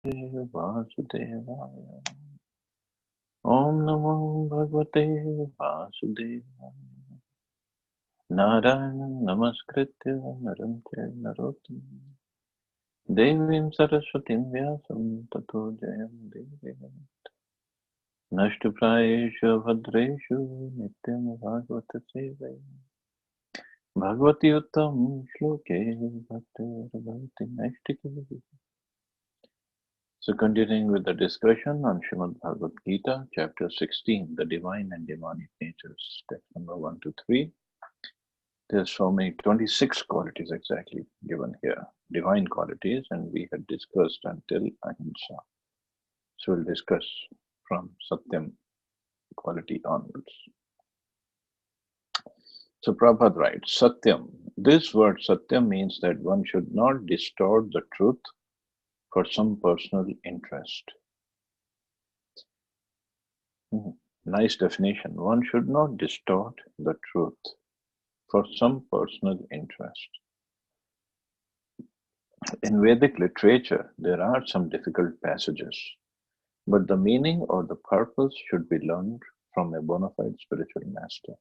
Vasudevaya. Om Namo Bhagavate Vasudevaya. Narayana Namaskritya Naram Chaiva Narottam Devim Saraswatim Vyasam Tato Jayam Devim Nashtuprayeshu Bhadreshu Nityam Bhagavata Sevaya Bhagavati Uttam Shloke Bhaktir Bhakti Naishtikaya. So continuing with the discussion on Srimad Bhagavad Gita, chapter 16, the divine and demonic natures, text number 1 to 3. There's so many, 26 qualities exactly given here, divine qualities, and we had discussed until Ahimsa. So we'll discuss from Satyam quality onwards. So Prabhupada writes, Satyam. This word Satyam means that one should not distort the truth for some personal interest. Nice definition. One should not distort the truth for some personal interest. In Vedic literature, there are some difficult passages, but the meaning or the purpose should be learned from a bona fide spiritual master.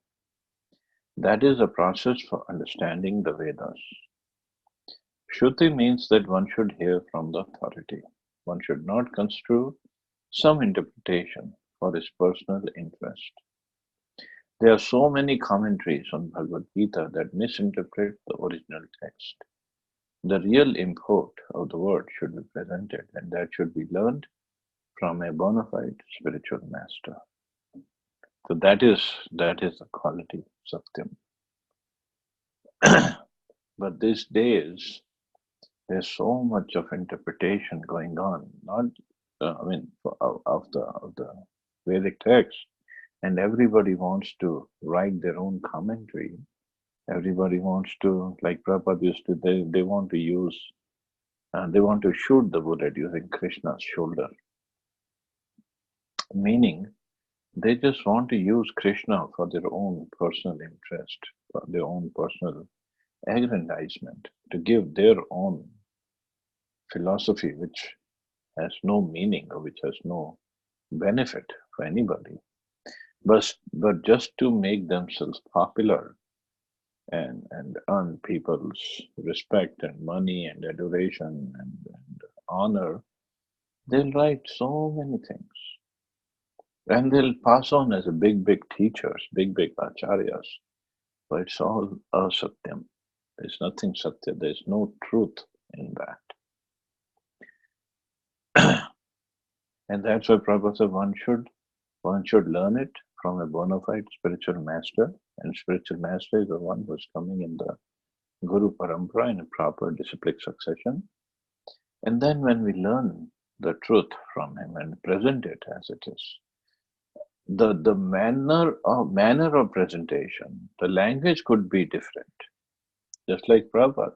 That is a process for understanding the Vedas. Shruti means that one should hear from the authority. One should not construe some interpretation for his personal interest. There are so many commentaries on Bhagavad Gita that misinterpret the original text. The real import of the word should be presented, and that should be learned from a bona fide spiritual master. So that is the quality, Satyam. But these days, there's so much of interpretation going on, not of the Vedic text, and everybody wants to write their own commentary. Everybody wants to, like Prabhupada used to, they want to use, they want to shoot the bullet using Krishna's shoulder. Meaning, they just want to use Krishna for their own personal interest, for their own personal aggrandizement, to give their own philosophy which has no meaning or which has no benefit for anybody. But just to make themselves popular and earn people's respect and money and adoration and honor, they'll write so many things. And they'll pass on as a big teachers, big acharyas. But it's all asatyam. There's nothing satya. There's no truth in that. And that's why Prabhupada said one should learn it from a bona fide spiritual master. And spiritual master is the one who's coming in the Guru Parampara in a proper disciplic succession. And then when we learn the truth from him and present it as it is, the manner of presentation, the language could be different. Just like Prabhupada.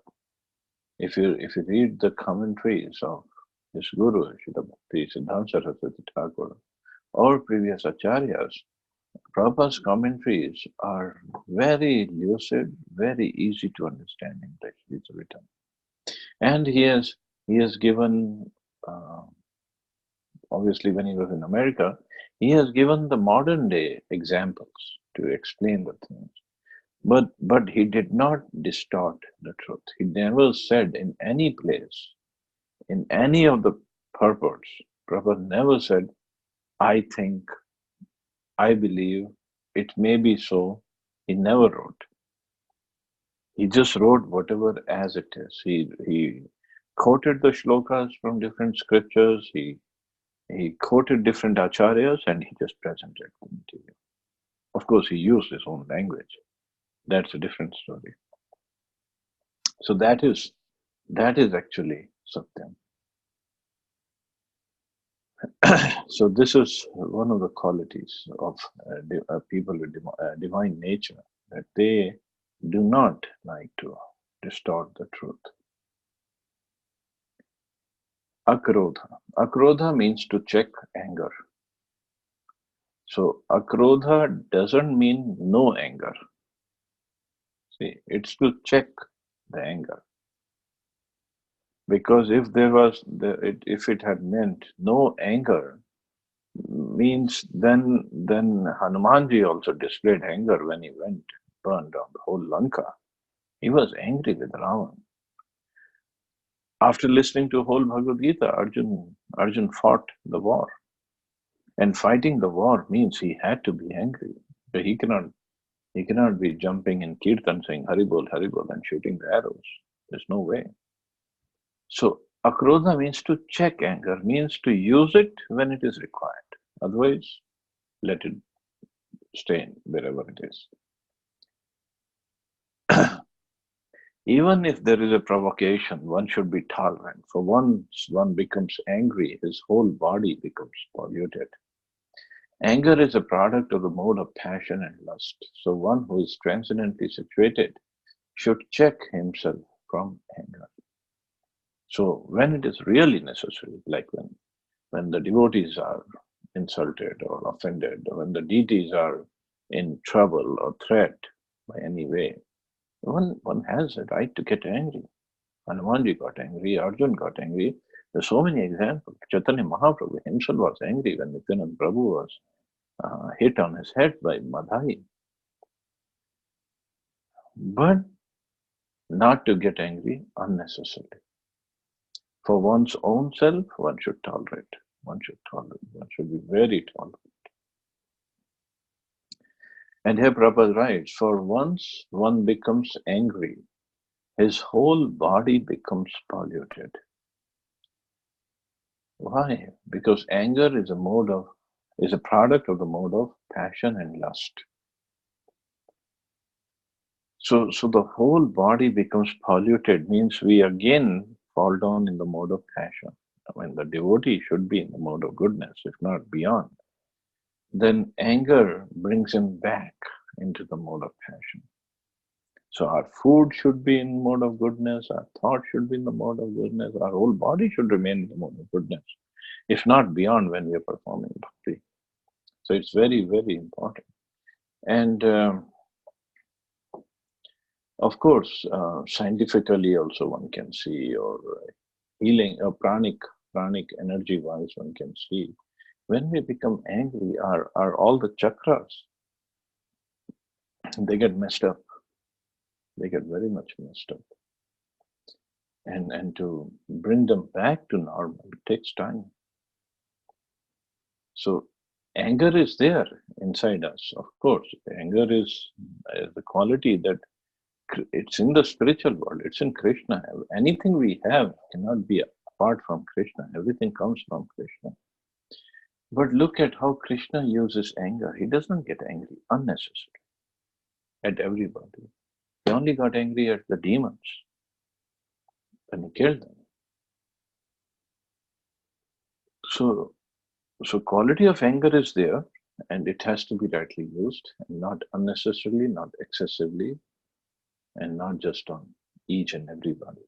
If you read the commentaries of his Guru, Srila Bhakti Siddhanta Saraswati Thakur, or previous acharyas, Prabhupada's commentaries are very lucid, very easy to understand English. It's written. And he has given, obviously when he was in America, he has given the modern day examples to explain the things. But he did not distort the truth. He never said in any place, in any of the purports, Prabhupada never said, I think, I believe, it may be so. He never wrote. He just wrote whatever as it is. He quoted the shlokas from different scriptures. He quoted different acharyas and he just presented them to you. Of course, he used his own language. That's a different story. So that is actually Satyam. So this is one of the qualities of people with divine nature, that they do not like to distort the truth. Akrodha. Akrodha means to check anger. So akrodha doesn't mean no anger. See, it's to check the anger. Because if it had meant no anger, means then Hanumanji also displayed anger when he went burned down the whole Lanka. He was angry with Ravan. After listening to whole Bhagavad Gita, Arjun fought the war. And fighting the war means he had to be angry. But he cannot be jumping in kirtan saying Haribol, Haribol and shooting the arrows. There's no way. So akrodha means to check anger, means to use it when it is required. Otherwise, let it stay wherever it is. Even if there is a provocation, one should be tolerant. For once one becomes angry, his whole body becomes polluted. Anger is a product of the mode of passion and lust. So one who is transcendently situated should check himself from anger. So when it is really necessary, like when the devotees are insulted or offended, or when the deities are in trouble or threat by any way, one has a right to get angry. Hanumanji got angry, Arjun got angry. There's so many examples. Chaitanya Mahaprabhu himself was angry when Nityananda Prabhu was hit on his head by Madhai. But not to get angry unnecessarily. For one's own self, one should tolerate. One should tolerate. One should be very tolerant. And here Prabhupada writes, for once one becomes angry, his whole body becomes polluted. Why? Because anger is a product of the mode of passion and lust. So the whole body becomes polluted means we again fall down in the mode of passion. When the devotee should be in the mode of goodness, if not beyond. Then anger brings him back into the mode of passion. So our food should be in mode of goodness, our thought should be in the mode of goodness, our whole body should remain in the mode of goodness, if not beyond when we are performing bhakti. So it's very, very important. And of course, scientifically also one can see, or healing, or pranic energy wise, one can see. When we become angry, are all the chakras, they get messed up. They get very much messed up. And to bring them back to normal takes time. So anger is there inside us, of course. Anger is the quality that it's in the spiritual world, it's in Krishna. Anything we have cannot be apart from Krishna. Everything comes from Krishna. But look at how Krishna uses anger. He doesn't get angry unnecessarily at everybody. He only got angry at the demons when he killed them. So quality of anger is there, and it has to be rightly used, and not unnecessarily, not excessively, and not just on each and everybody.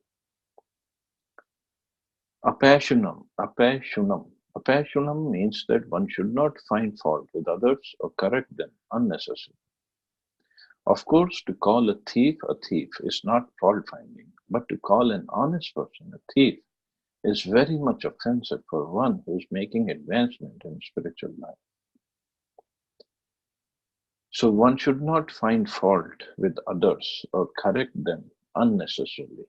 Apassionam. Apassionam means that one should not find fault with others or correct them unnecessarily. Of course, to call a thief is not fault finding, but to call an honest person a thief is very much offensive for one who is making advancement in spiritual life. So one should not find fault with others or correct them unnecessarily.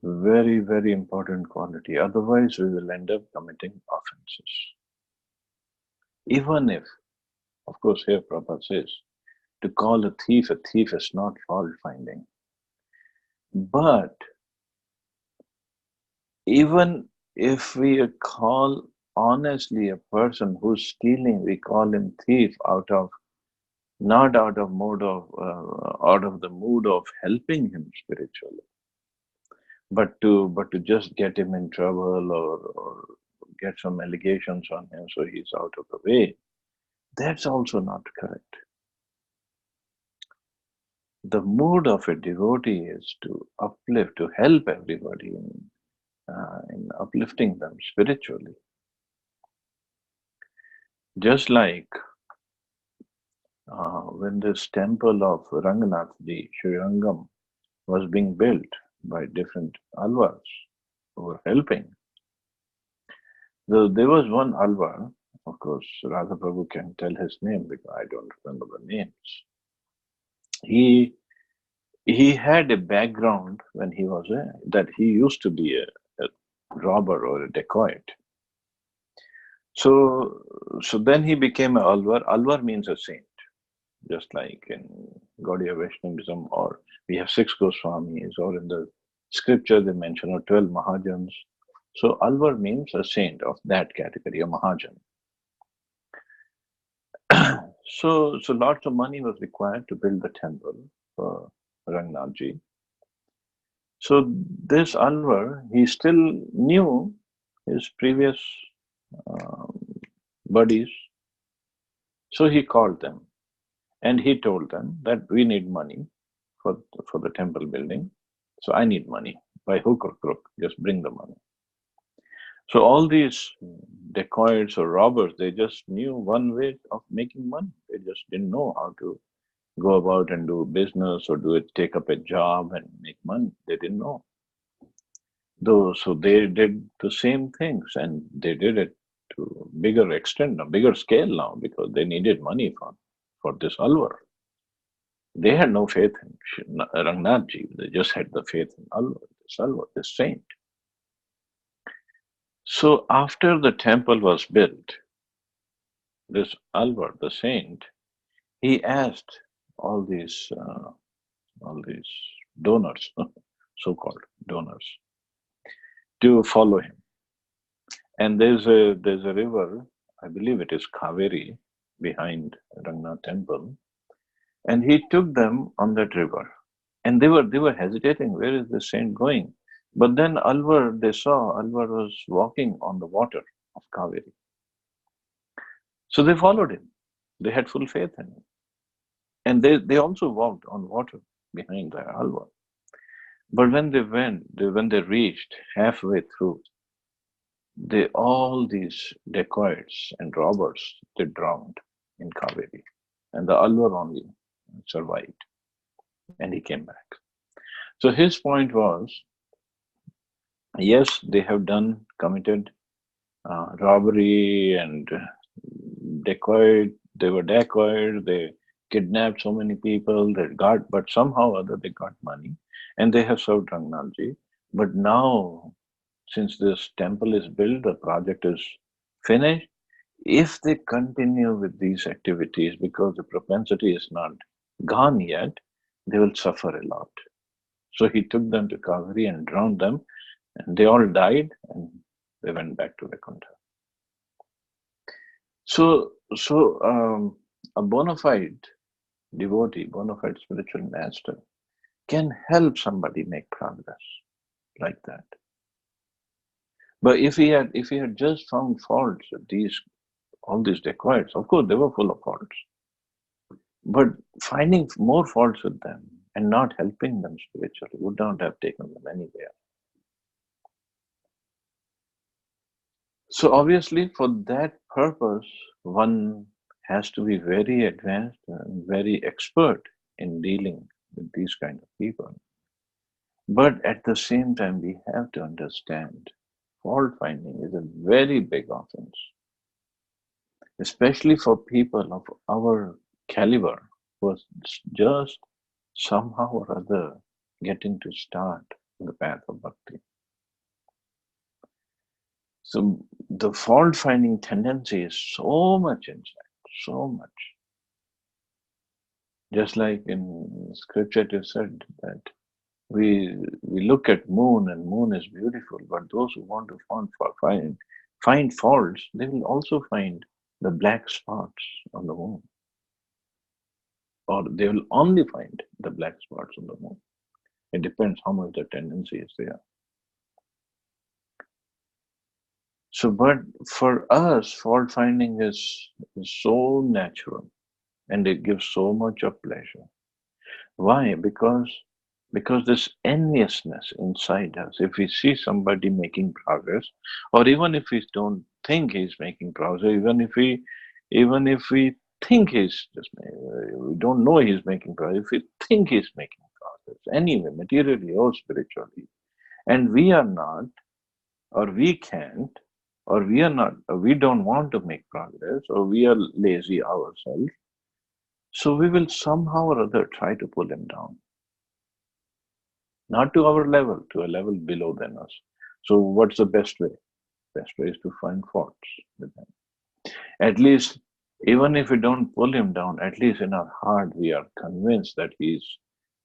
Very, very important quality. Otherwise, we will end up committing offenses. Even if, of course, here Prabhupada says, to call a thief is not fault finding. But even if we call honestly a person who's stealing, we call him thief not out of the mood of helping him spiritually, but to just get him in trouble or get some allegations on him so he's out of the way. That's also not correct. The mood of a devotee is to uplift, to help everybody in uplifting them spiritually. Just like when this temple of Ranganathji, Sri Rangam, was being built by different alvars who were helping. There was one alvar, of course, Radha Prabhu can tell his name because I don't remember the names. He he had a background when he was that he used to be a robber or a dacoit. So then he became a alvar. Alvar means a saint, just like in Gaudiya Vaishnavism, or we have 6 Goswamis, or in the scripture they mention 12 Mahajans. So alvar means a saint of that category, a Mahajan. So lots of money was required to build the temple for Rangnathji. So this Alvar, he still knew his previous um, buddies. So he called them and he told them that we need money for the temple building. So I need money. By hook or crook, just bring the money. So all these dacoits or robbers, they just knew one way of making money. They just didn't know how to go about and do business or take up a job and make money. They didn't know. So they did the same things, and they did it to bigger extent, a bigger scale now, because they needed money for this Alvar. They had no faith in Rangnathji. They just had the faith in Alvar, this saint. So after the temple was built, this Alvar, the saint, he asked all these donors, so-called donors, to follow him. And there's a river, I believe it is Kaveri, behind Rangnath temple, and he took them on that river. And they were hesitating, where is the saint going? But then they saw Alvar was walking on the water of Kaveri. So they followed him. They had full faith in him. And they also walked on water behind the Alvar. But when they reached halfway through, all these dacoits and robbers, they drowned in Kaveri. And the Alvar only survived. And he came back. So his point was, yes, they have committed robbery and dacoit. They were dacoits. They kidnapped so many people. But somehow or other they got money, and they have served Rangnathji. But now, since this temple is built, the project is finished. If they continue with these activities, because the propensity is not gone yet, they will suffer a lot. So he took them to Kaveri and drowned them, and they all died, and they went back to Vaikuntha. So a bona fide devotee, bona fide spiritual master, can help somebody make progress like that. But if he had just found faults with all these dacoits, of course they were full of faults, but finding more faults with them and not helping them spiritually would not have taken them anywhere. So obviously, for that purpose, one has to be very advanced and very expert in dealing with these kind of people. But at the same time, we have to understand fault finding is a very big offense, especially for people of our caliber who are just somehow or other getting to start the path of bhakti. So the fault finding tendency is so much inside, so much. Just like in scripture it is said that we look at moon and moon is beautiful, but those who want to find faults, they will also find the black spots on the moon. Or they will only find the black spots on the moon. It depends how much the tendency is there. So, but for us, fault finding is so natural and it gives so much of pleasure. Why? Because this enviousness inside us, if we see somebody making progress, or even if we don't think he's making progress, even if we think he's just, we don't know he's making progress, if we think he's making progress, progress, anyway, materially or spiritually, and we are not, or we can't, or we are not, or we don't want to make progress, or we are lazy ourselves, so we will somehow or other try to pull him down. Not to our level, to a level below than us. So what's the best way? Best way is to find faults with him. At least, even if we don't pull him down, at least in our heart we are convinced that he's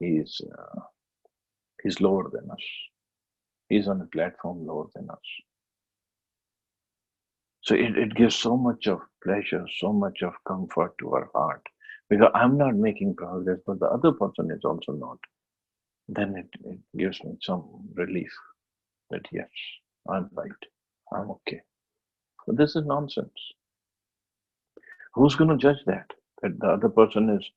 he's lower than us. He's on a platform lower than us. So it gives so much of pleasure, so much of comfort to our heart. Because I'm not making progress, but the other person is also not. Then it gives me some relief that yes, I'm right. I'm okay. But this is nonsense. Who's going to judge that? That the other person is,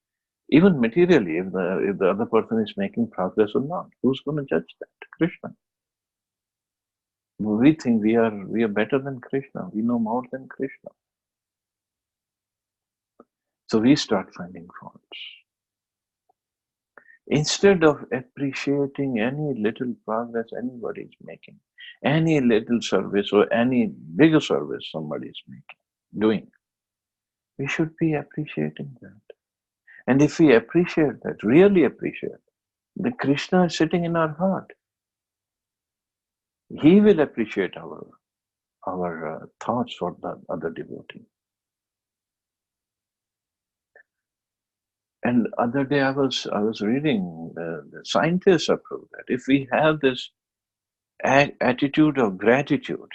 even materially, if the other person is making progress or not, who's going to judge that? Krishna. We think we are better than Krishna. We know more than Krishna. So we start finding faults. Instead of appreciating any little progress anybody is making, any little service or any bigger service somebody is doing, we should be appreciating that. And if we appreciate that, really appreciate, the Krishna is sitting in our heart. He will appreciate our thoughts for the other devotee. And other day I was reading the scientists approve that if we have this attitude of gratitude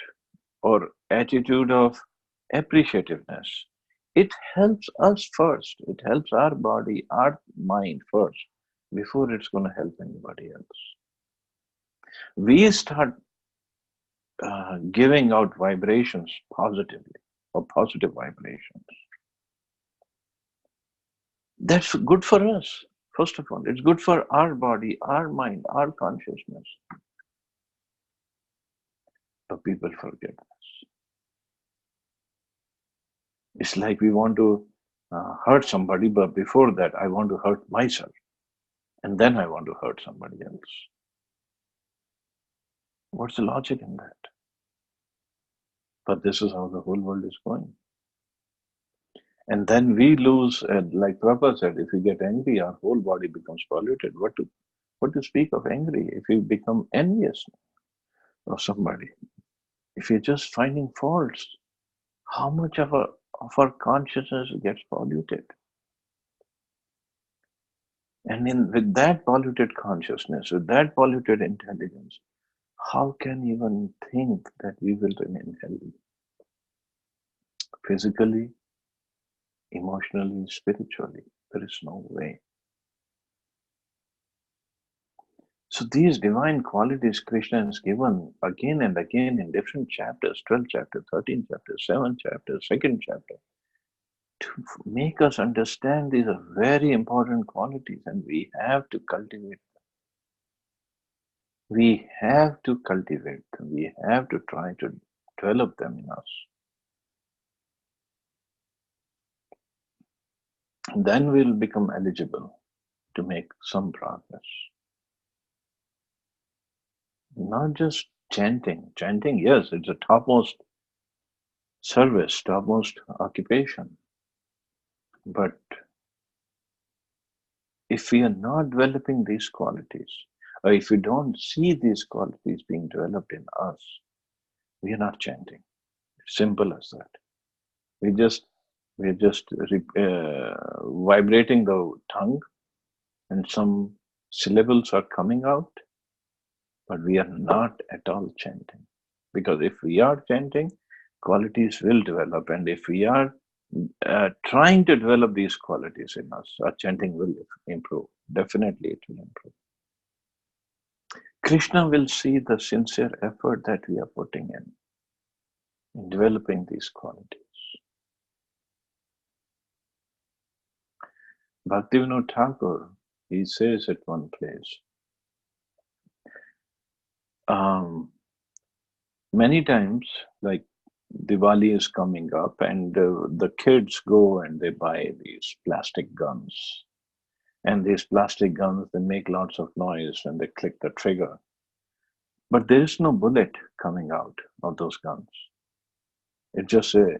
or attitude of appreciativeness, it helps us first. It helps our body, our mind first, before it's going to help anybody else. We start giving out vibrations positively, or positive vibrations. That's good for us, first of all. It's good for our body, our mind, our consciousness. But people forget this. It's like we want to hurt somebody, but before that, I want to hurt myself. And then I want to hurt somebody else. What's the logic in that? But this is how the whole world is going. And then we lose, like Prabhupada said, if we get angry, our whole body becomes polluted. What to speak of angry? If we become envious of somebody, if you're just finding faults, how much of our consciousness gets polluted? And with that polluted consciousness, with that polluted intelligence, how can you even think that we will remain healthy? Physically, emotionally, spiritually, there is no way. So these divine qualities Krishna has given again and again in different chapters, 12 chapters, 13 chapters, 7 chapters, 2nd chapter, to make us understand these are very important qualities and we have to cultivate them. We have to cultivate them. We have to try to develop them in us. And then we'll become eligible to make some progress. Not just chanting. Chanting, yes, it's a topmost service, topmost occupation. But if we are not developing these qualities, or if we don't see these qualities being developed in us, we are not chanting. Simple as that. We're just vibrating the tongue, and some syllables are coming out, but we are not at all chanting. Because if we are chanting, qualities will develop, and if we are trying to develop these qualities in us, our chanting will improve. Definitely it will improve. Krishna will see the sincere effort that we are putting in developing these qualities. Bhaktivinoda Thakur, he says at one place, many times, like Diwali is coming up and the kids go and they buy these plastic guns And these plastic guns, they make lots of noise when they click the trigger. But there is no bullet coming out of those guns. It's just a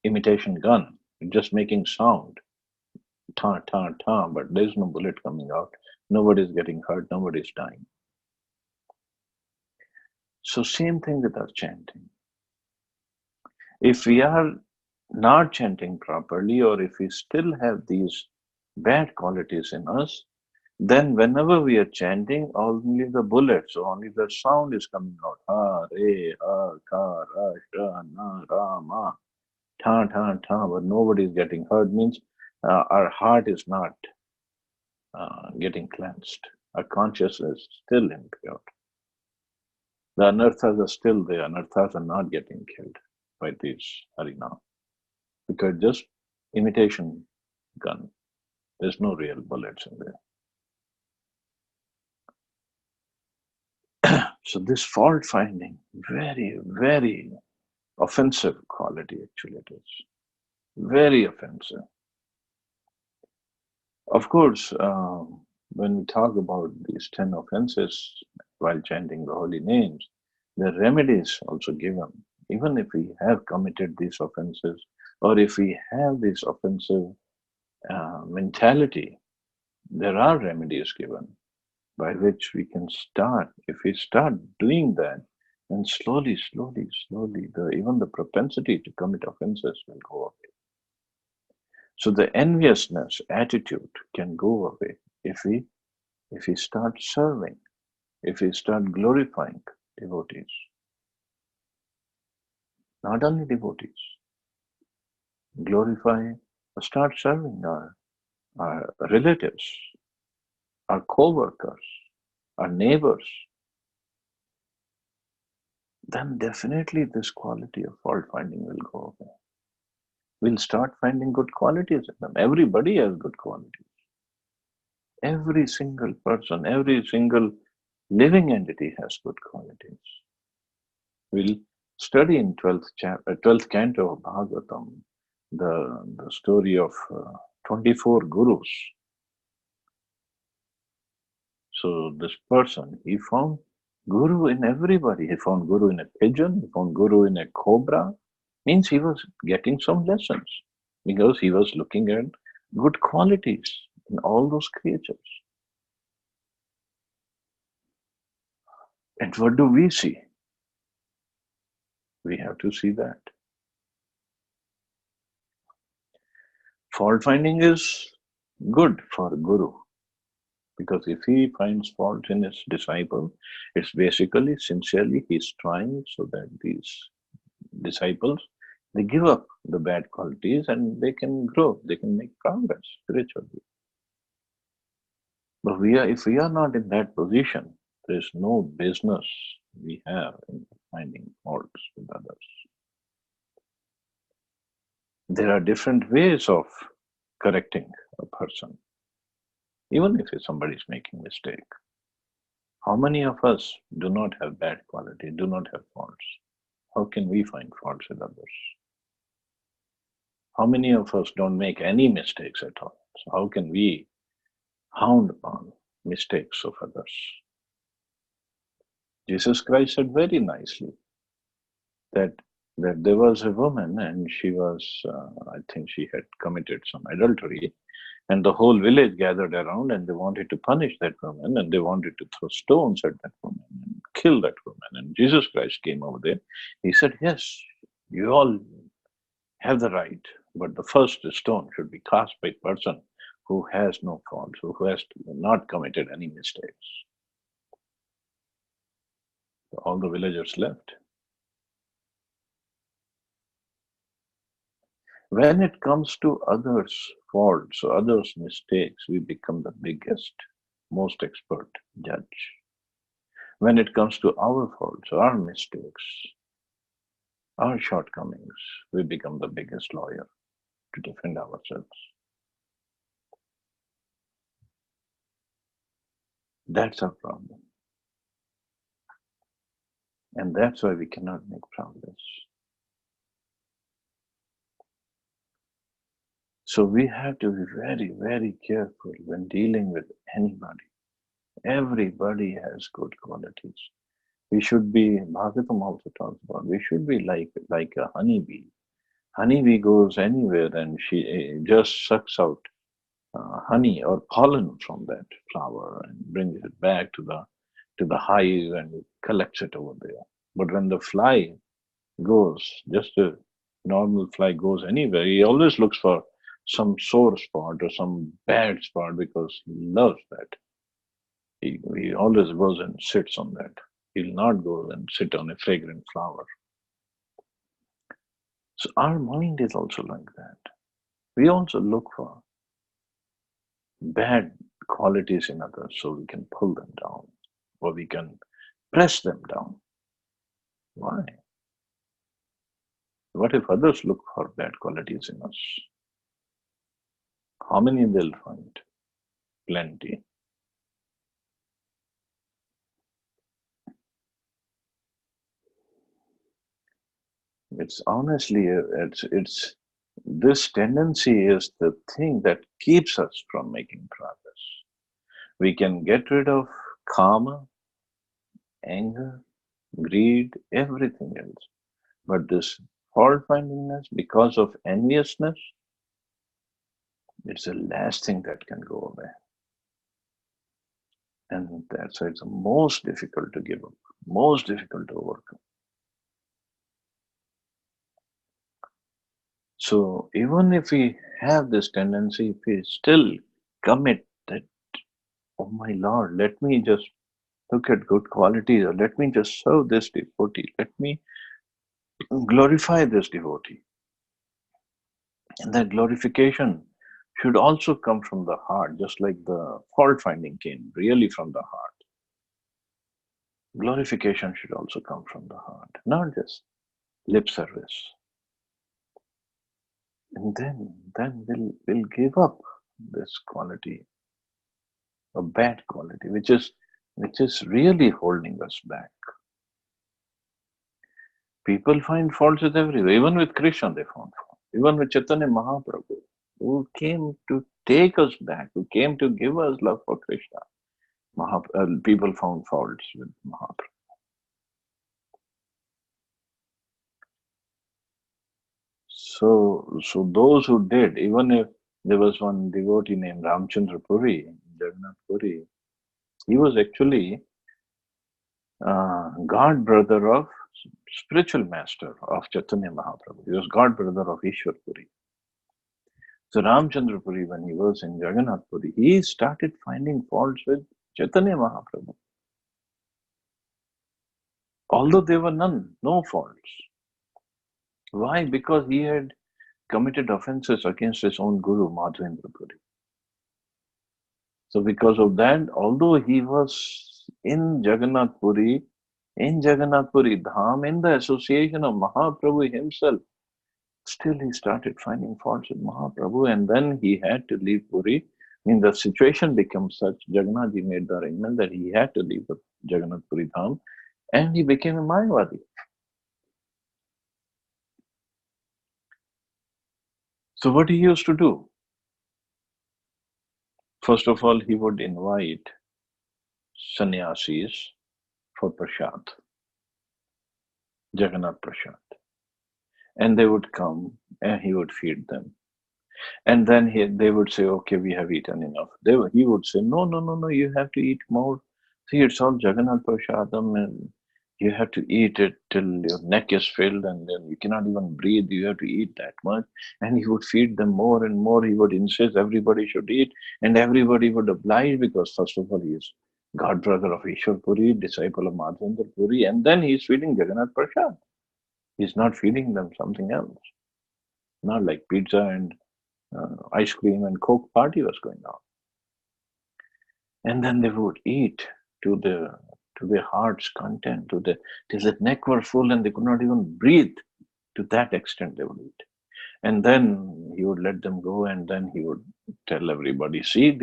imitation gun. It's just making sound. Ta, ta, ta, but there's no bullet coming out. Nobody's getting hurt. Nobody's dying. So same thing with our chanting. If we are not chanting properly, or if we still have these bad qualities in us, then whenever we are chanting, only the bullets, so only the sound is coming out. Ha, re, ha, ka, ra, sha, na, ra, ma, ta, ta, ta, but nobody is getting hurt. Means our heart is not getting cleansed. Our consciousness is still impure. The anarthas are still there. Anarthas are not getting killed by these harina, because just imitation gun. There's no real bullets in there. So this fault finding, very, very offensive quality actually it is. Very offensive. Of course, when we talk about these 10 offenses while chanting the holy names, the remedies also given. Even if we have committed these offenses, or if we have this offensive mentality, there are remedies given by which we can start. If we start doing that, then slowly, slowly, slowly, even the propensity to commit offenses will go away. So the enviousness attitude can go away if we start serving, if we start glorifying devotees. Not only devotees, glorify, start serving our relatives, our co-workers, our neighbors, then definitely this quality of fault finding will go away. We'll start finding good qualities in them. Everybody has good qualities. Every single person, every single living entity has good qualities. We'll study in 12th canto of Bhagavatam the story of 24 gurus. So this person, he found guru in everybody. He found guru in a pigeon, he found guru in a cobra. Means he was getting some lessons because he was looking at good qualities in all those creatures. And what do we see? We have to see that. Fault finding is good for guru, because if he finds fault in his disciple, it's basically sincerely he's trying so that these disciples, they give up the bad qualities and they can grow, they can make progress spiritually. But if we are not in that position, there is no business we have in finding faults with others. There are different ways of correcting a person, even if somebody is making mistake. How many of us do not have bad quality, do not have faults? How can we find faults with others? How many of us don't make any mistakes at all? So how can we hound upon mistakes of others? Jesus Christ said very nicely that there was a woman and she was, I think she had committed some adultery, and the whole village gathered around and they wanted to punish that woman and they wanted to throw stones at that woman and kill that woman. And Jesus Christ came over there. He said, yes, you all have the right, but the first stone should be cast by a person who has no fault, who has not committed any mistakes. All the villagers left. When it comes to others' faults or others' mistakes, we become the biggest, most expert judge. When it comes to our faults or our mistakes, our shortcomings, we become the biggest lawyer to defend ourselves. That's our problem. And that's why we cannot make progress. So we have to be very, very careful when dealing with anybody. Everybody has good qualities. We should be, Bhagavatam also talks about, we should be like a honeybee. Honeybee goes anywhere and she just sucks out honey or pollen from that flower and brings it back to the hive and collects it over there. But when the fly goes, just a normal fly goes anywhere, he always looks for some sore spot or some bad spot because he loves that. He always goes and sits on that. He'll not go and sit on a fragrant flower. So our mind is also like that. We also look for bad qualities in others so we can pull them down or we can press them down. Why? What if others look for bad qualities in us? How many they'll find? Plenty. It's honestly, it's this tendency is the thing that keeps us from making progress. We can get rid of karma, anger, greed, everything else. But this fault findingness, because of enviousness, it's the last thing that can go away. And that's why it's the most difficult to give up, most difficult to overcome. So even if we have this tendency, if we still commit that, oh my Lord, let me just look at good qualities, or let me just serve this devotee, let me glorify this devotee. And that glorification should also come from the heart, just like the fault finding came really from the heart. Glorification should also come from the heart, not just lip service. And then we'll give up this quality, a bad quality, which is really holding us back. People find faults with everywhere. Even with Krishna, they found fault. Even with Chaitanya Mahaprabhu, who came to take us back, who came to give us love for Krishna. People found faults with Mahaprabhu. So those who did, even if there was one devotee named Ramchandra Puri, Jagannath Puri, he was actually god brother of spiritual master of Chaitanya Mahaprabhu. He was god brother of Ishwar Puri. So Ramchandra Puri, when he was in Jagannath Puri, he started finding faults with Chaitanya Mahaprabhu. Although there were no faults. Why? Because he had committed offenses against his own guru, Madhavendra Puri. So because of that, although he was in Jagannath Puri Dham, in the association of Mahaprabhu himself, still he started finding faults with Mahaprabhu, and then he had to leave Puri. I mean, the situation becomes such, Jagannath ji made the arrangement that he had to leave the Jagannath Puri Dham, and he became a Mayavadi. So what he used to do? First of all, he would invite sannyasis for prasad, Jagannath prasad. And they would come and he would feed them. And then they would say, okay, we have eaten enough. He would say, no, you have to eat more. See, it's all Jagannath Prasadam and you have to eat it till your neck is filled and then you cannot even breathe. You have to eat that much. And he would feed them more and more. He would insist everybody should eat and everybody would oblige because first of all, he is god brother of Ishwar Puri, disciple of Madhavendra Puri, and then he is feeding Jagannath Prasad. He's not feeding them something else. Not like pizza and ice cream and coke party was going on. And then they would eat to their heart's content, till the neck were full and they could not even breathe. To that extent they would eat. And then he would let them go and then he would tell everybody, see,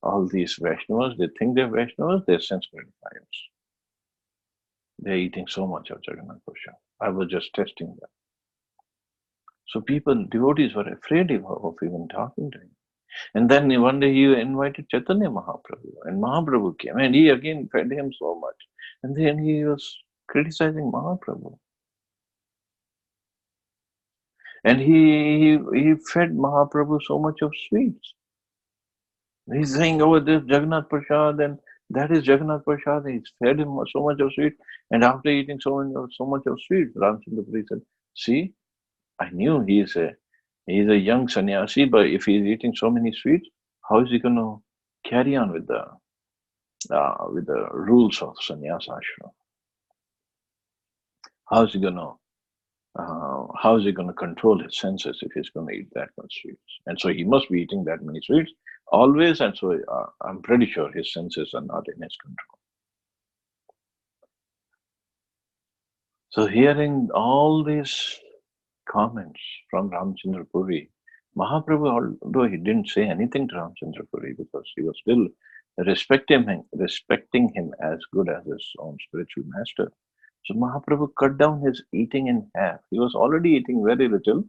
all these Vaishnavas, they think they're Vaishnavas, they're sense gratifiers. They're eating so much of Jagannath Prasad. I was just testing them. So devotees were afraid of even talking to him. And then one day he invited Chaitanya Mahaprabhu, and Mahaprabhu came, and he again fed him so much. And then he was criticizing Mahaprabhu. And he fed Mahaprabhu so much of sweets. He's saying, oh, this Jagannath Prasad, and that is Jagannath Prasad. He's fed him so much of sweet. And after eating so much of sweet, Ramchandra Puri said, see, I knew he's a young sannyasi, but if he's eating so many sweets, how is he going to carry on with the rules of sannyasa ashram? How is he going to control his senses if he's going to eat that much sweets? And so he must be eating that many sweets always, and so I'm pretty sure his senses are not in his control. So hearing all these comments from Ramchandra Puri, Mahaprabhu, although he didn't say anything to Ramchandra Puri because he was still respecting him as good as his own spiritual master. So Mahaprabhu cut down his eating in half. He was already eating very little.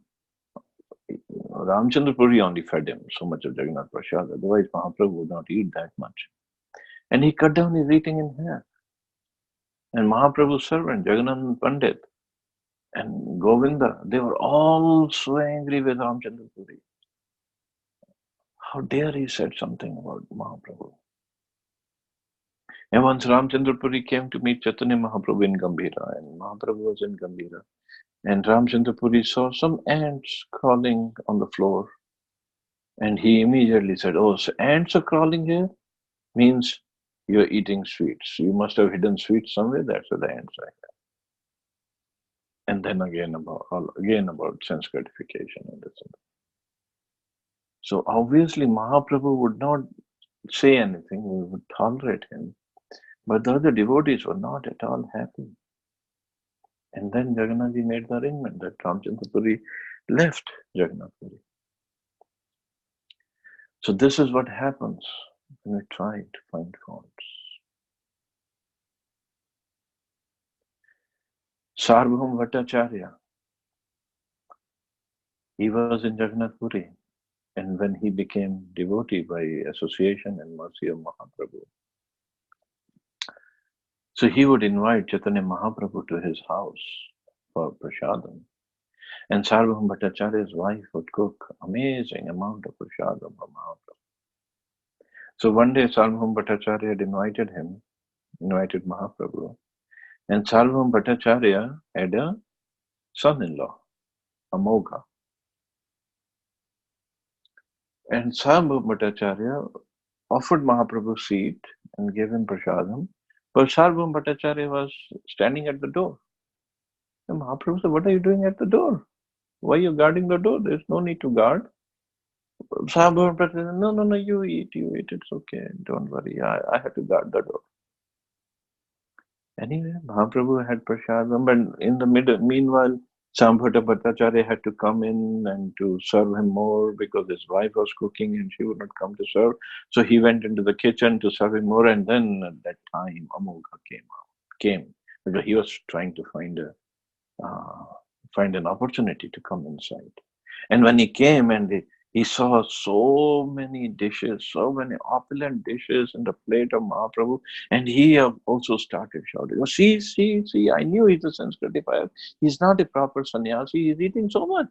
Ramchandra Puri only fed him so much of Jagannath Prasad. Otherwise, Mahaprabhu would not eat that much. And he cut down his eating in half. And Mahaprabhu's servant, Jagannath Pandit, and Govinda, they were all so angry with Ramchandra Puri. How dare he said something about Mahaprabhu? And once Ramchandra Puri came to meet Chaitanya Mahaprabhu in Gambhira, and Mahaprabhu was in Gambhira, and Ramchandra Puri saw some ants crawling on the floor, and he immediately said, oh, so ants are crawling here? Means you're eating sweets. You must have hidden sweets somewhere, that's where the ants are. And then again about sense gratification and this. So obviously Mahaprabhu would not say anything, we would tolerate him. But the other devotees were not at all happy. And then Jagannathji made the arrangement that Ramchandra Puri left Jagannath Puri. So this is what happens when we try to find faults. Sarvabhauma Bhattacharya, he was in Jagannath Puri, and when he became devotee by association and mercy of Mahaprabhu, so he would invite Chaitanya Mahaprabhu to his house for prasadam. And Sarvabhauma Bhattacharya's wife would cook amazing amount of prasadam for Mahaprabhu. So one day Sarvabhauma Bhattacharya had invited Mahaprabhu, and Sarvabhauma Bhattacharya had a son-in-law, Amogha. And Sarvabhauma Bhattacharya offered Mahaprabhu a seat and gave him prasadam, but Sarvabhauma Bhattacharya was standing at the door. And Mahaprabhu said, what are you doing at the door? Why are you guarding the door? There's no need to guard. Sarvabhauma Bhattacharya said, no, you eat, it's okay, don't worry, I have to guard the door. Anyway, Mahaprabhu had prasadam, but in the meanwhile, Sarvabhauma Bhattacharya had to come in and to serve him more because his wife was cooking and she would not come to serve. So he went into the kitchen to serve him more, and then at that time Amogha came because he was trying to find an opportunity to come inside. And when he came and he saw so many dishes, so many opulent dishes in the plate of Mahaprabhu, and he also started shouting, oh, see, I knew he's a sense gratifier. He's not a proper sannyasi, he's eating so much.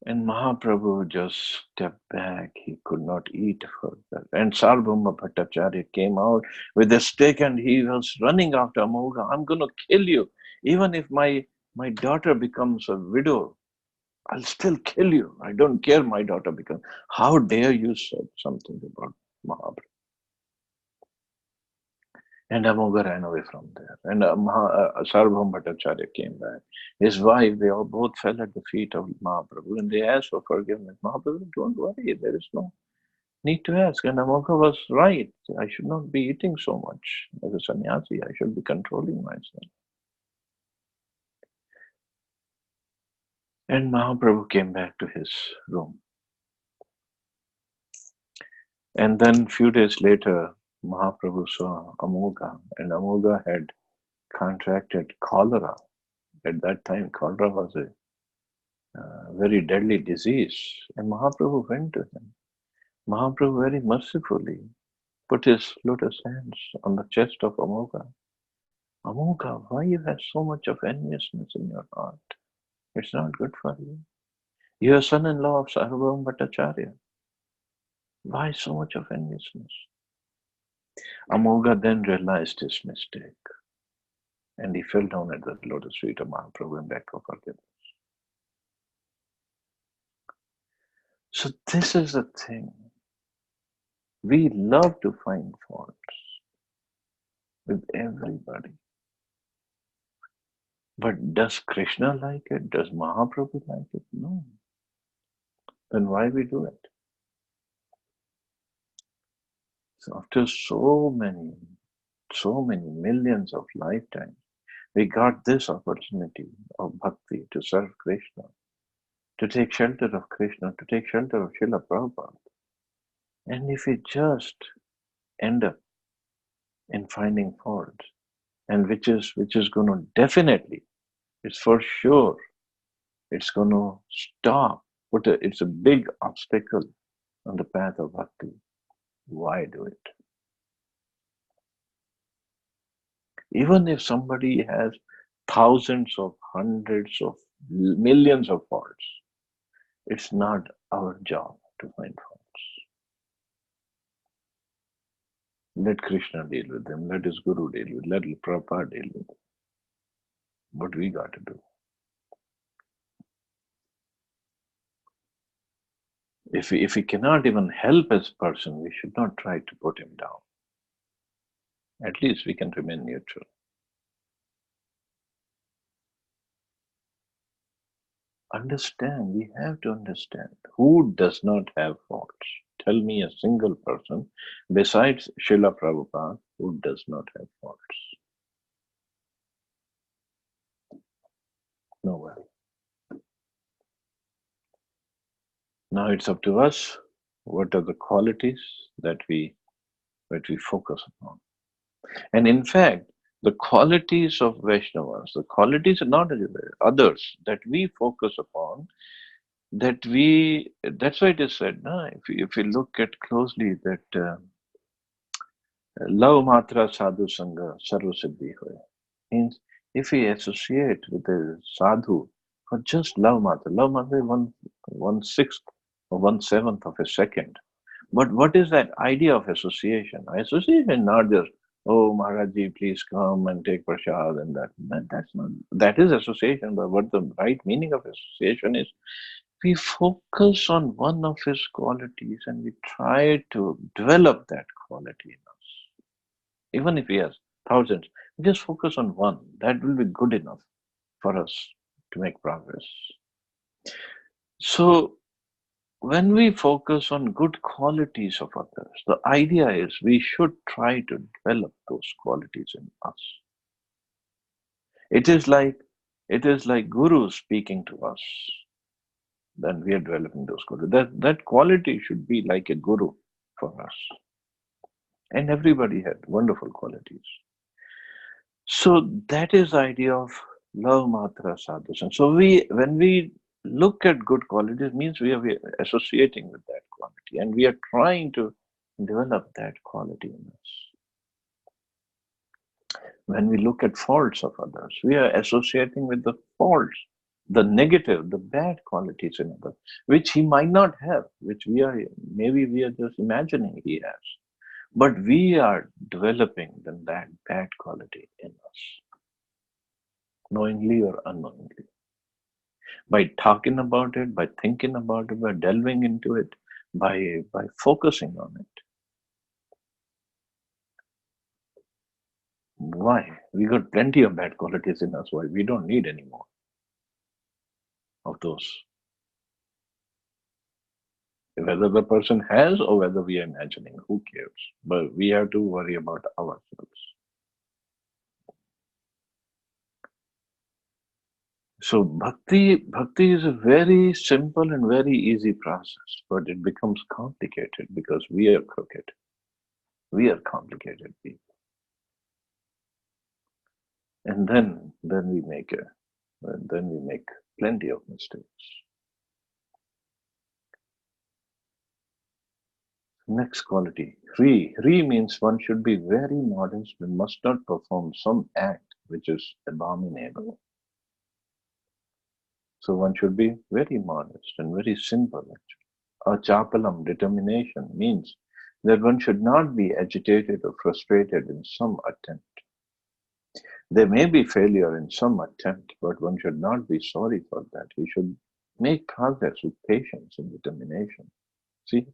And Mahaprabhu just stepped back. He could not eat further. And Sarvabhauma Bhattacharya came out with a stick and he was running after Amogha. I'm going to kill you. Even if my daughter becomes a widow, I'll still kill you. I don't care my daughter becomes. How dare you say something about Mahaprabhu? And Amogha ran away from there. And Sarvabhauma Bhattacharya came back. His wife, they all both fell at the feet of Mahaprabhu and they asked for forgiveness. Mahaprabhu, don't worry, there is no need to ask. And Amogha was right. I should not be eating so much as a sannyasi. I should be controlling myself. And Mahaprabhu came back to his room. And then a few days later, Mahaprabhu saw Amogha, and Amogha had contracted cholera At that time, cholera was a very deadly disease. And Mahaprabhu went to him. Mahaprabhu very mercifully put his lotus hands on the chest of Amoga. Amoga, why you have so much of enviousness in your heart? It's not good for you. You are son-in-law of Sarvabhauma Bhattacharya. Why so much of enviousness? Amoga then realized his mistake and he fell down at the lotus feet of Mahaprabhu and begged for forgiveness. So this is the thing. We love to find faults with everybody. But does Krishna like it? Does Mahaprabhu like it? No. Then why we do it? So after so many millions of lifetimes, we got this opportunity of bhakti to serve Krishna, to take shelter of Krishna, to take shelter of Srila Prabhupada. And if we just end up in finding faults, and which is going to definitely, it's for sure, it's going to stop. It's a big obstacle on the path of bhakti. Why do it? Even if somebody has thousands of hundreds of millions of faults, it's not our job to find faults. Let Krishna deal with them, let his Guru deal with them, let Prabhupada deal with them. What we got to do? If we cannot even help as a person, we should not try to put him down. At least we can remain neutral. Understand, we have to understand who does not have faults. Tell me a single person besides Srila Prabhupada who does not have faults. Nobody. Now it's up to us. What are the qualities that we focus upon? And in fact, the qualities of Vaishnavas, the qualities are not others that we focus upon, that's why it is said, no? If you look at closely that love matra sadhu sangha sarva siddhi hoya. Means if we associate with a sadhu for just love matra is one sixth or 1/7 of a second. But what is that idea of association? Association not just, oh Maharaji, please come and take prasad and that's not, that is association, but what the right meaning of association is, we focus on one of his qualities and we try to develop that quality in us. Even if he has thousands, we just focus on one. That will be good enough for us to make progress. So when we focus on good qualities of others, the idea is we should try to develop those qualities in us. It is like Guru speaking to us. Then we are developing those qualities. That quality should be like a Guru for us. And everybody had wonderful qualities. So that is the idea of love matra sadhusam. So when we look at good qualities, means we are associating with that quality and we are trying to develop that quality in us. When we look at faults of others, we are associating with the faults, the negative, the bad qualities in others, which he might not have, which maybe we are just imagining he has. But we are developing that bad quality in us, knowingly or unknowingly. By talking about it, by thinking about it, by delving into it, by focusing on it. Why? We got plenty of bad qualities in us. Why? We don't need any more of those. Whether the person has or whether we are imagining, who cares? But we have to worry about ourselves. So bhakti is a very simple and very easy process, but it becomes complicated because we are crooked. We are complicated people. And then we make and then we make plenty of mistakes. Next quality, Hri. Hri means one should be very modest and must not perform some act which is abominable. So one should be very modest and very simple. Achapalam, determination, means that one should not be agitated or frustrated in some attempt. There may be failure in some attempt, but one should not be sorry for that. He should make progress with patience and determination. See,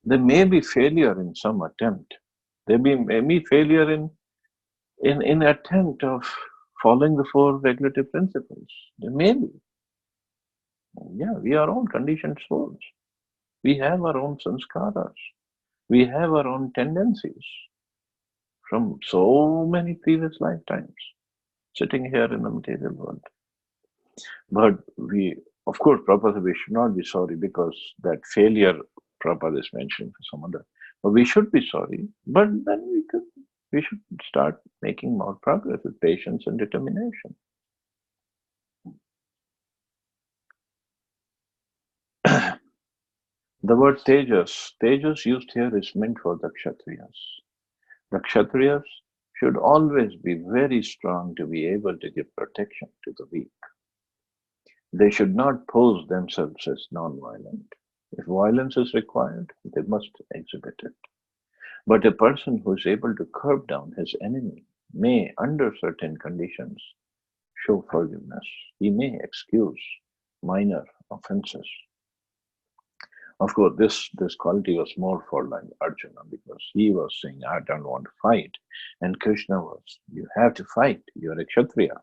there may be failure in some attempt. May be failure in attempt of following the four regulative principles. There may be. Yeah, we are all conditioned souls. We have our own sanskaras. We have our own tendencies from so many previous lifetimes sitting here in the material world. But we, of course, Prabhupada, we should not be sorry because that failure Prabhupada is mentioning for some other. But we should be sorry, but then we should start making more progress with patience and determination. The word tejas used here is meant for the Kshatriyas. The Kshatriyas should always be very strong to be able to give protection to the weak. They should not pose themselves as non-violent. If violence is required, they must exhibit it. But a person who is able to curb down his enemy may, under certain conditions, show forgiveness. He may excuse minor offenses. Of course, this quality was more for like Arjuna because he was saying, I don't want to fight. And Krishna was, you have to fight. You're a Kshatriya.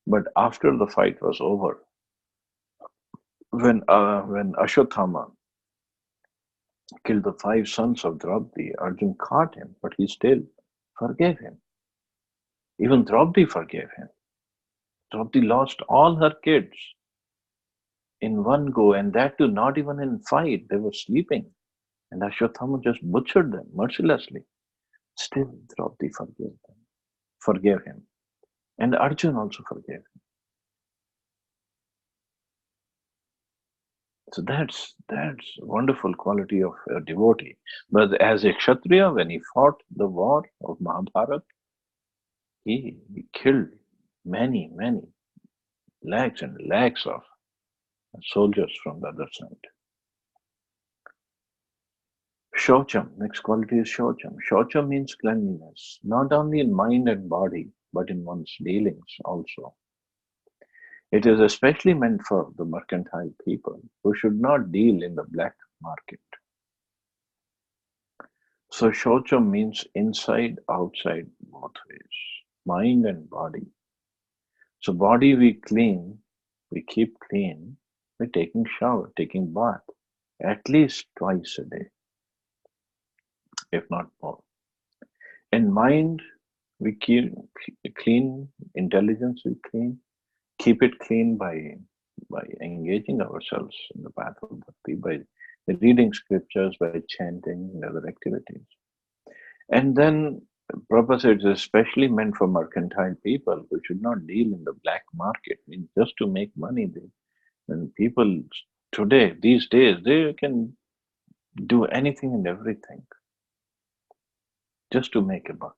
But after the fight was over, when Ashwatthama killed the 5 sons of Draupadi, Arjuna caught him, but he still forgave him. Even Draupadi forgave him. Draupadi lost all her kids in one go, and that too not even in fight. They were sleeping, and Ashwatthama just butchered them mercilessly. Still, Draupadi forgave him, and Arjuna also forgave him. So that's a wonderful quality of a devotee. But as a Kshatriya, when he fought the war of Mahabharata, he killed many lakhs and lakhs of soldiers from the other side. Shocham, next quality is Shocham. Shocham means cleanliness, not only in mind and body, but in one's dealings also. It is especially meant for the mercantile people who should not deal in the black market. So Shocham means inside, outside, both ways, mind and body. So body we keep clean by taking shower, taking bath, at least twice a day, if not more. And mind, we keep clean, intelligence we keep it clean by engaging ourselves in the path of bhakti, by reading scriptures, by chanting and other activities. And then Prabhupada said it's especially meant for mercantile people who should not deal in the black market, means just to make money. And people today, these days, they can do anything and everything just to make a buck.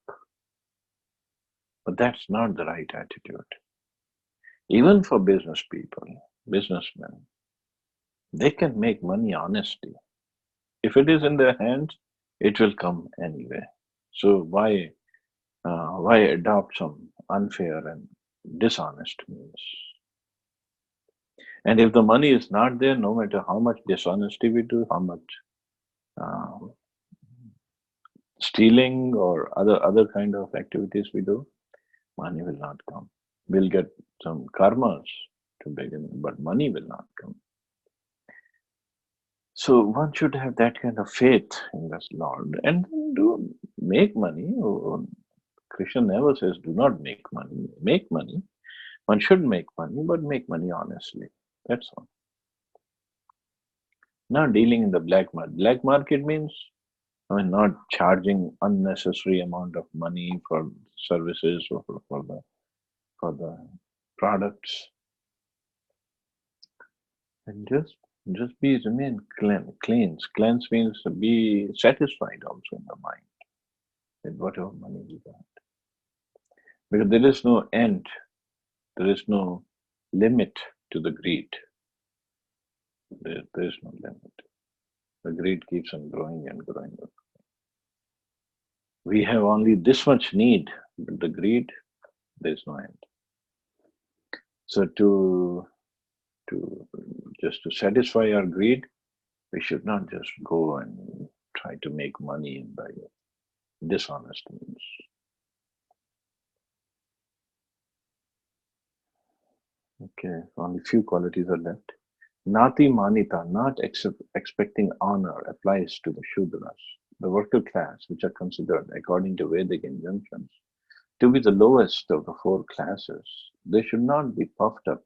But that's not the right attitude. Even for business people, businessmen, they can make money honestly. If it is in their hands, it will come anyway. So why adopt some unfair and dishonest means? And if the money is not there, no matter how much dishonesty we do, how much stealing or other kind of activities we do, money will not come. We'll get some karmas to begin, but money will not come. So one should have that kind of faith in this Lord and make money. Krishna never says do not make money. Make money. One should make money, but make money honestly. That's all. Not dealing in the black market. Black market means not charging unnecessary amount of money for services or for the products, and just remain cleanse. Cleanse means to be satisfied also in the mind with whatever money we got. Because there is no end, there is no limit to the greed. There is no limit. The greed keeps on growing and growing. We have only this much need, but the greed, there is no end. So to just to satisfy our greed, we should not just go and try to make money by dishonest means. Okay, only few qualities are left. Nati manita, not expecting honor, applies to the Shudras, the worker class, which are considered, according to Vedic injunctions, to be the lowest of the four classes. They should not be puffed up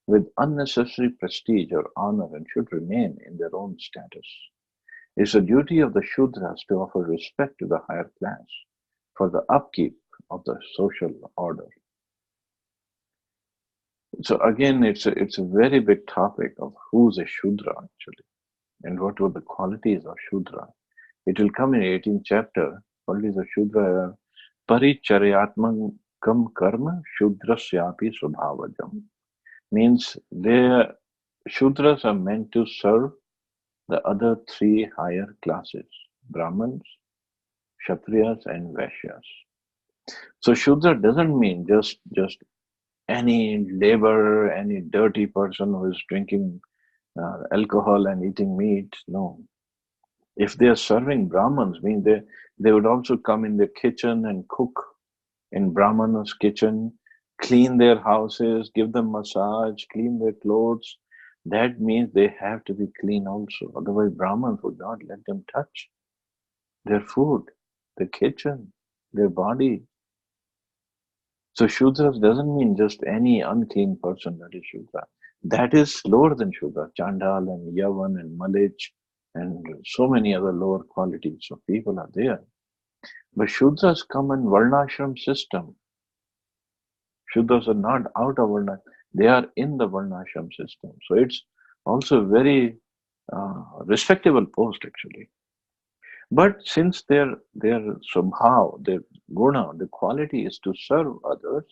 with unnecessary prestige or honor and should remain in their own status. It is the duty of the Shudras to offer respect to the higher class for the upkeep of the social order. So again, it's a very big topic of who's a Shudra actually, and what were the qualities of Shudra. It will come in 18th chapter. Qualities of Shudra: Paricharyatmakam karma Shudrasyapi svabhavajam. Means Shudras are meant to serve the other three higher classes: Brahmins, Kshatriyas, and Vaishyas. So Shudra doesn't mean just any laborer, any dirty person who is drinking alcohol and eating meat. No. If they are serving Brahmins, mean they would also come in the kitchen and cook in Brahmana's kitchen, clean their houses, give them massage, clean their clothes. That means they have to be clean also. Otherwise, Brahmins would not let them touch their food, their kitchen, their body. So Shudras doesn't mean just any unclean person that is Shudra. That is lower than Shudra. Chandal and Yavan and Malich and so many other lower qualities of people are there. But Shudras come in Varnashram system. Shudras are not out of Varna. They are in the Varnashram system. So it's also a very respectable post actually. But since their subhav, their guna, the quality is to serve others,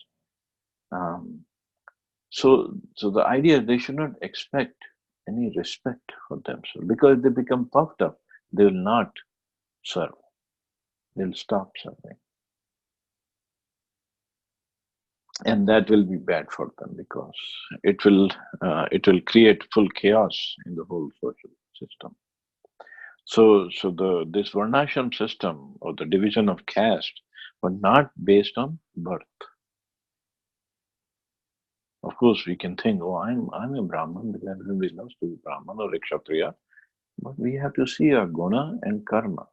so the idea is they should not expect any respect for themselves, because if they become puffed up, they will not serve. They'll stop serving. And that will be bad for them because it will create full chaos in the whole social system. So this Varnashram system or the division of caste was not based on birth. Of course, we can think, oh, I'm a Brahman because everybody loves to be Brahman or a Kshatriya, but we have to see our guna and karma.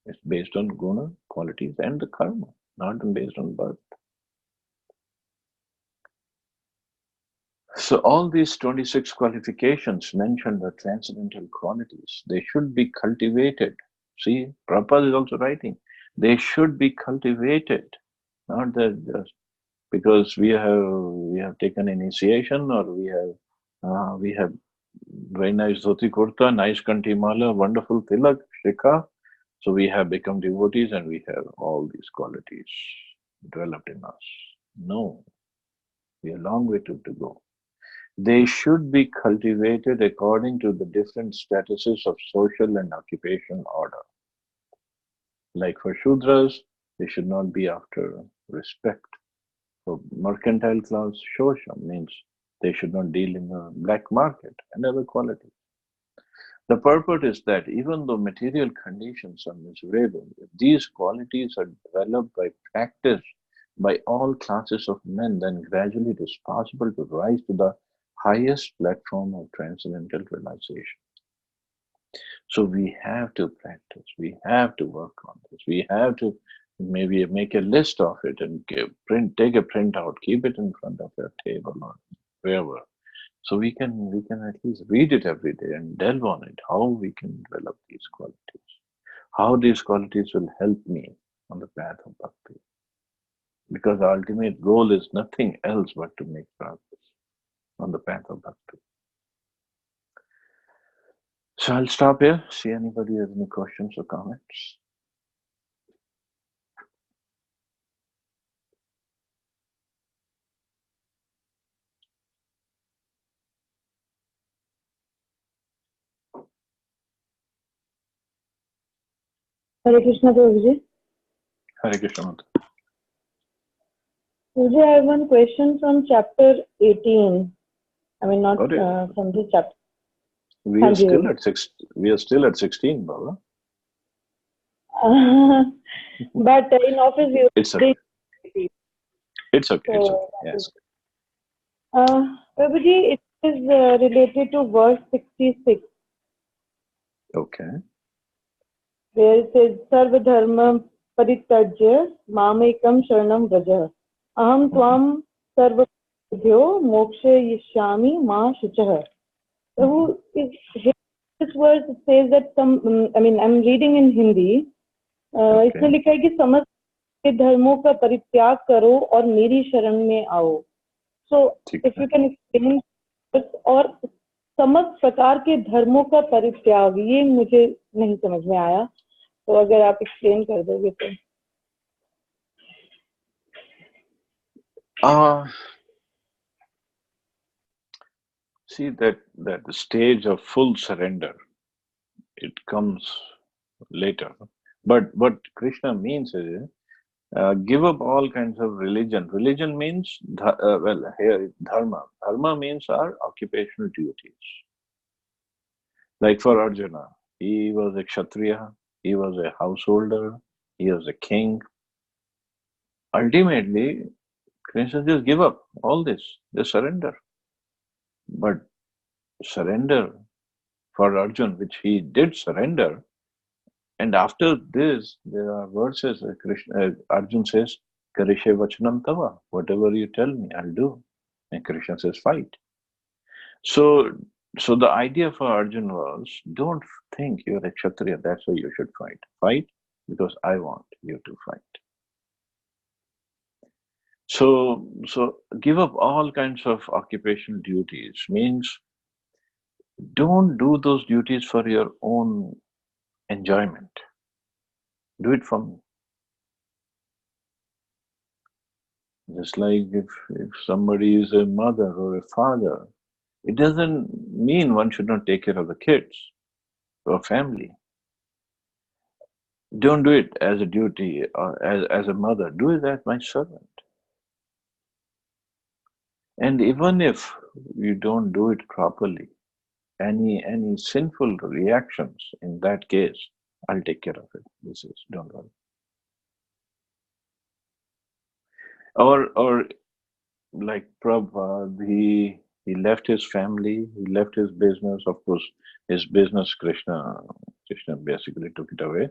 It's based on guna, qualities, and the karma, not based on birth. So all these 26 qualifications mention the transcendental qualities. They should be cultivated. See, Prabhupada is also writing. They should be cultivated, not that just because we have taken initiation or we have very nice dhoti kurta, nice kanti mala, wonderful tilak, shikha. So we have become devotees and we have all these qualities developed in us. No, we have a long way to go. They should be cultivated according to the different statuses of social and occupational order. Like for Shudras, they should not be after respect. For mercantile class, Shosha means they should not deal in the black market and other qualities. The purport is that even though material conditions are miserable, if these qualities are developed by practice by all classes of men, then gradually it is possible to rise to the highest platform of transcendental realization. So we have to practice, we have to work on this, we have to maybe make a list of it and take a printout, keep it in front of your table or wherever. So we can at least read it every day and delve on it, how we can develop these qualities, how these qualities will help me on the path of bhakti. Because the ultimate goal is nothing else but to make progress on the path of bhakti. So I'll stop here. See anybody has any questions or comments. Hare Krishna, Prabhuji. Hare Krishna. Prabhuji, I have one question from chapter 18. I mean, not from this chapter. We are still at 6. We are still at 16, Baba. But in office we. It's okay. It's okay. It's okay. Yes. Prabhuji, it is related to verse 66. Okay. Where it says, Sarva Dharma Parityajya Mamekam Sharanam Vraja. Aham Tvam Sarva Bhyo Moksha Yishyami Ma Shuchah. So this verse says that I'm reading in Hindi. इसमें लिखा है कि समस्त धर्मों का परित्याग करो और मेरी शरण में आओ. So if you can explain, और समस्त प्रकार के धर्मों का परित्याग, ये मुझे नहीं समझ में आया, तो अगर आप एक्सप्लेन कर दोगे तो. See that the stage of full surrender, it comes later. But what Krishna means is, give up all kinds of religion. Religion means, here dharma. Dharma means our occupational duties. Like for Arjuna, he was a Kshatriya, he was a householder, he was a king. Ultimately, Krishna just give up all this, just surrender. But surrender for Arjuna, which he did surrender, and after this, there are verses Arjuna says, Karishe Vachanam Tava, whatever you tell me, I'll do. And Krishna says, fight. So the idea for Arjuna was, don't think you're a Kshatriya, that's why you should fight. Fight because I want you to fight. So give up all kinds of occupational duties means don't do those duties for your own enjoyment. Do it for me. Just like if somebody is a mother or a father, it doesn't mean one should not take care of the kids or family. Don't do it as a duty or as a mother. Do it as my servant. And even if you don't do it properly, any sinful reactions in that case, I'll take care of it. Don't worry. Or like Prabhupada, he left his family, he left his business. Of course, his business, Krishna basically took it away.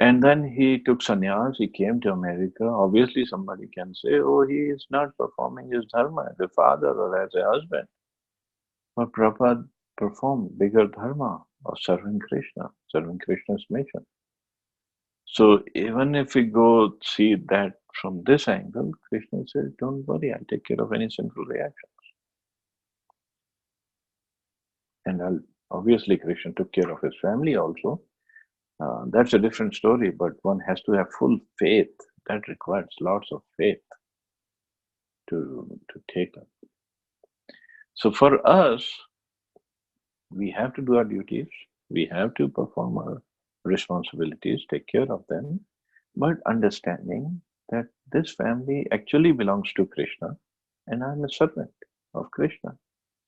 And then he took sannyas, he came to America. Obviously, somebody can say, oh, he is not performing his dharma as a father or as a husband. But Prabhupada performed bigger dharma of serving Krishna's mission. So even if we go see that from this angle, Krishna says, don't worry, I'll take care of any sinful reactions. And obviously Krishna took care of his family also. That's a different story, but one has to have full faith. That requires lots of faith to take up. So for us, we have to do our duties. We have to perform our responsibilities, take care of them, but understanding that this family actually belongs to Krishna and I'm a servant of Krishna.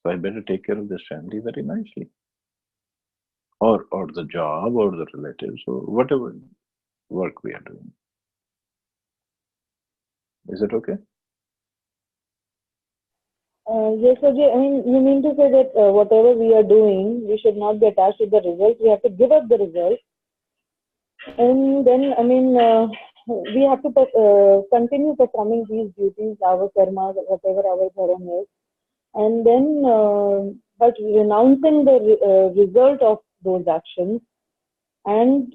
So I better take care of this family very nicely. Or the job or the relatives or whatever work we are doing. Is it okay? Yes, Ajay. I mean, you mean to say that whatever we are doing, we should not be attached to the results. We have to give up the results. And then, I mean, we have to continue performing these duties, our karma, whatever our dharma is. And then, but renouncing the result of those actions. And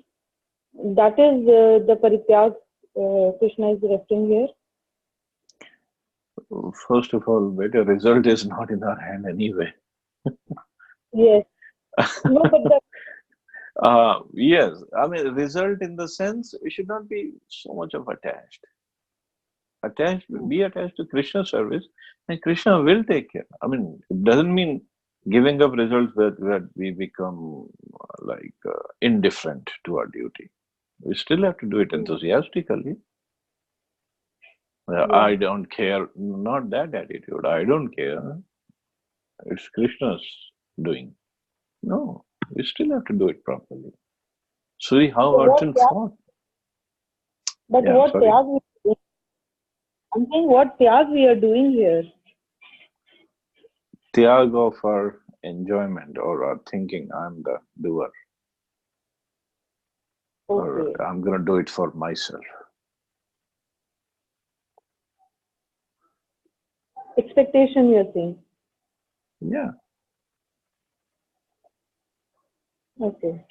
that is the parityag Krishna is referring here? First of all, better result is not in our hand anyway. Yes. No, but the Yes, I mean, result in the sense we should not be so much of attached. Be attached to Krishna service, and Krishna will take care. I mean, it doesn't mean giving up results that we become indifferent to our duty. We still have to do it enthusiastically. I don't care, not that attitude. I don't care. It's Krishna's doing. No, we still have to do it properly. See how so what Arjun tyag, fought. but Yeah, what sorry. tyag we are doing? I'm saying what tyag we are doing here. Tyag of our enjoyment or our thinking, I'm the doer. Okay. Or I'm going to do it for myself. Expectation, you're saying. Yeah. Okay.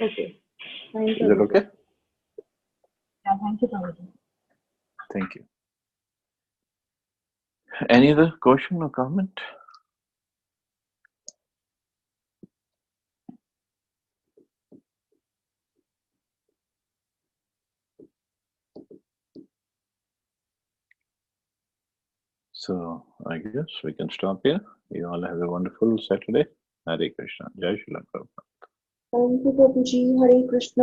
Okay. Thank Is you. that okay? Yeah, thank you, Prabhuji. Thank you. Any other question or comment? So I guess we can stop here. You all have a wonderful Saturday. Hare Krishna. Jai Shri Prabhupada. Thank you, Prabhuji. Hare Krishna.